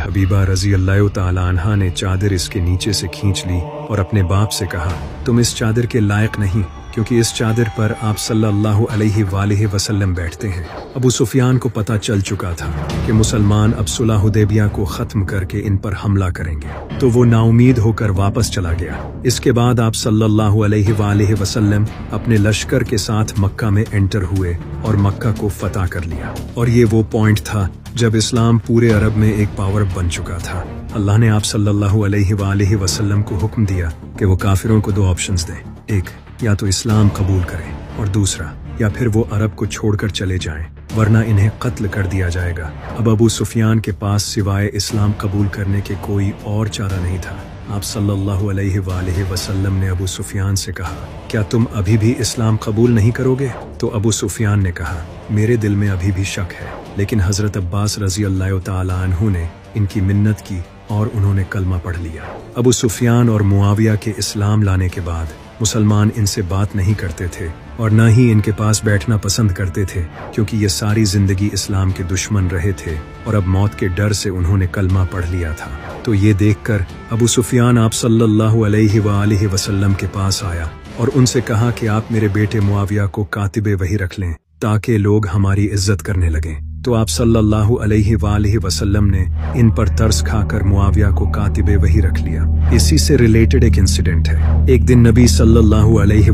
Habiba रजी अल्लाह तआला अन्हा ने चादर इसके नीचे से खींच ली और अपने बाप से कहा, तुम इस चादर के लायक नहीं, क्योंकि इस चादर पर आप सल्लल्लाहु अलैहि वसल्लम बैठते हैं। अबू सुफियान को पता चल चुका था कि मुसलमान अब सुलह हुदैबिया को ख़त्म करके इन पर हमला करेंगे, तो वो नाउमीद होकर वापस चला गया। इसके बाद आप सल्लल्लाहु अलैहि वसल्लम अपने लश्कर के साथ मक्का में एंटर हुए और मक्का को फतह कर लिया। और ये वो पॉइंट था जब इस्लाम पूरे अरब में एक पावर बन चुका था। अल्लाह ने आप सल्लल्लाहु अलैहि वसल्लम को हुक्म दिया कि वो काफिरों को दो ऑप्शंस दें, एक या तो इस्लाम कबूल करें और दूसरा या फिर वो अरब को छोड़कर चले जाएं, वरना इन्हें कत्ल कर दिया जाएगा। अब अबू सुफियान के पास सिवाय इस्लाम कबूल करने के कोई और चारा नहीं था। आप सल्लल्लाहु अलैहि वसल्लम ने अबू सुफियान से कहा, क्या तुम अभी भी इस्लाम कबूल नहीं करोगे? तो अबू सुफियान ने कहा, मेरे दिल में अभी भी शक है। लेकिन हजरत अब्बास रजी अल्लाह तआला अन्हु ने इनकी मिन्नत की और उन्होंने कलमा पढ़ लिया। अबू सुफियान और मुआविया के इस्लाम लाने के बाद मुसलमान इनसे बात नहीं करते थे और न ही इनके पास बैठना पसंद करते थे, क्योंकि ये सारी जिंदगी इस्लाम के दुश्मन रहे थे और अब मौत के डर से उन्होंने कलमा पढ़ लिया था। तो ये देखकर अबू सुफियान आप सल्लल्लाहु अलैहि वसल्लम के पास आया और उनसे कहा कि आप मेरे बेटे मुआविया को कातिबे वही रख लें ताकि लोग हमारी इज्जत करने लगें। तो आप सल्लल्लाहु अलैहि वसल्लम ने इन पर तरस खाकर मुआविया को कातिबे वही रख लिया। इसी से रिलेटेड एक इंसिडेंट है। एक दिन नबी सल्लल्लाहु अलैहि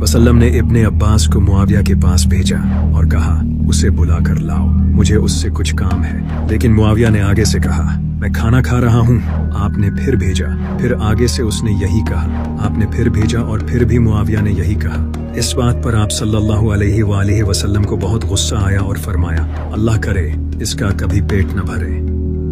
वसल्लम ने इब्ने अब्बास को मुआविया के पास भेजा और कहा, उसे बुला कर लाओ, मुझे उससे कुछ काम है। लेकिन मुआविया ने आगे से कहा, मैं खाना खा रहा हूँ। आपने फिर भेजा, फिर आगे से उसने यही कहा। आपने फिर भेजा और फिर भी मुआविया ने यही कहा। इस बात पर आप सल्लल्लाहु अलैहि वसल्लम को बहुत गुस्सा आया और फरमाया, अल्लाह करे इसका कभी पेट न भरे।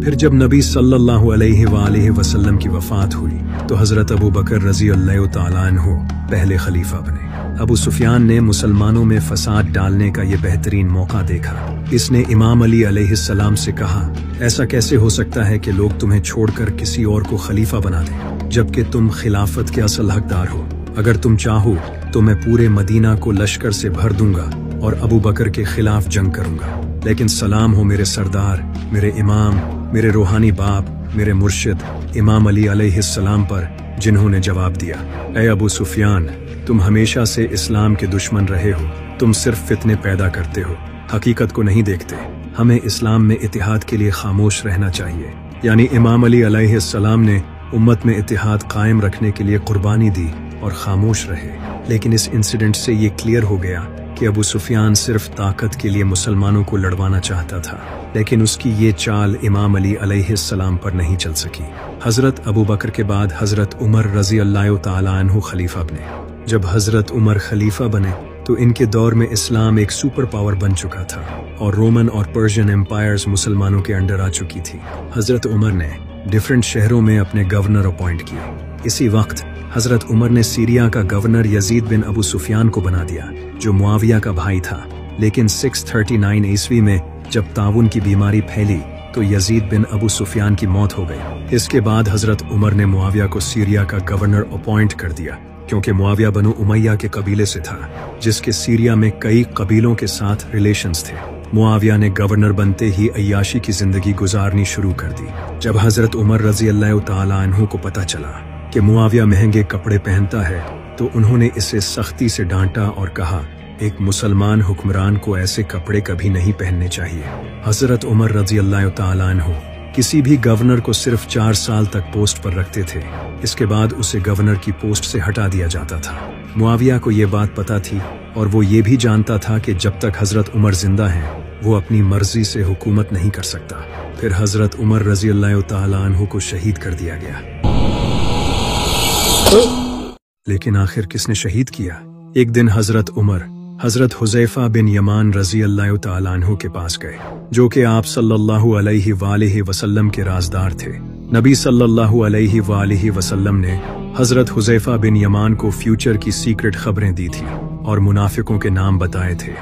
फिर जब नबी सल्लल्लाहु अलैहि वसल्लम की वफात हुई तो हजरत अबू बकर रजी अल्लाह तआला अन्हु पहले खलीफा बने। अबू सुफियान ने मुसलमानों में फसाद डालने का ये बेहतरीन मौका देखा। इसने इमाम अली अलैहिस्सलाम से कहा, ऐसा कैसे हो सकता है कि लोग तुम्हें छोड़कर किसी और को खलीफा बना दें, जबकि तुम खिलाफत के असल हकदार हो। अगर तुम चाहो तो मैं पूरे मदीना को लश्कर से भर दूंगा और अबू बकर के खिलाफ जंग करूंगा। लेकिन सलाम हो मेरे सरदार, मेरे इमाम, मेरे रूहानी बाप, मेरे मुर्शिद इमाम अली अलैहिस्सलाम पर, जिन्होंने जवाब दिया, ऐ अबू सुफियान, तुम हमेशा से इस्लाम के दुश्मन रहे हो। तुम सिर्फ फितने पैदा करते हो, हकीकत को नहीं देखते। हमें इस्लाम में इतिहाद के लिए खामोश रहना चाहिए। यानी इमाम अली अलैहिस्सलाम ने उम्मत में इतिहाद कायम रखने के लिए कुर्बानी दी और खामोश रहे। लेकिन इस इंसिडेंट से ये क्लियर हो गया कि अबू सुफियान सिर्फ ताकत के लिए मुसलमानों को लड़वाना चाहता था, लेकिन उसकी ये चाल इमाम अली अलैहिस्सलाम पर नहीं चल सकी। हजरत अबू बकर के बाद हजरत उमर रजी अल्लाह तआला अन्हु खलीफा बने। जब हजरत उमर खलीफा बने तो इनके दौर में इस्लाम एक सुपर पावर बन चुका था और रोमन और पर्शियन एम्पायर्स मुसलमानों के अंडर आ चुकी थी। हजरत उमर ने डिफरेंट शहरों में अपने गवर्नर अपॉइंट किए। इसी वक्त हजरत उमर ने सीरिया का गवर्नर यजीद बिन अबू सुफियान को बना दिया, जो मुआविया का भाई था। लेकिन 639 ईस्वी में जब ताउन की बीमारी फैली तो यजीद बिन अबू सुफियान की मौत हो गई। इसके बाद हजरत उमर ने मुआविया को सीरिया का गवर्नर अपॉइंट कर दिया, क्योंकि मुआविया बनु उमैया के कबीले से था, जिसके सीरिया में कई कबीलों के साथ रिलेशंस थे। मुआविया ने गवर्नर बनते ही अय्याशी की जिंदगी गुजारनी शुरू कर दी। जब हजरत उमर रजी अल्लाह तआला अन्हु को पता चला कि मुआविया महंगे कपड़े पहनता है तो उन्होंने इसे सख्ती से डांटा और कहा, एक मुसलमान हुक्मरान को ऐसे कपड़े कभी नहीं पहनने चाहिए। हजरत उमर रजी अल्लाह तआला अन्हु किसी भी गवर्नर को सिर्फ 4 साल तक पोस्ट पर रखते थे। इसके बाद उसे गवर्नर की पोस्ट से हटा दिया जाता था। मुआविया को ये बात पता थी और वो ये भी जानता था कि जब तक हजरत उमर जिंदा हैं वो अपनी मर्जी से हुकूमत नहीं कर सकता। फिर हजरत उमर रजी अल्लाह तआला अन्हु को शहीद कर दिया गया। लेकिन आखिर किसने शहीद किया? एक दिन हजरत उमर हजरत हुज़ैफा बिन यमान रजी अल्लाह तआला अन्हु के पास गए, जो कि आप सल्लल्लाहु अलैहि वसल्लम के राजदार थे। नबी सल्लल्लाहु अलैहि वसल्लम ने हजरत हुज़ैफा बिन यमान को फ्यूचर की सीक्रेट खबरें दी थी और मुनाफिकों के नाम बताए थे।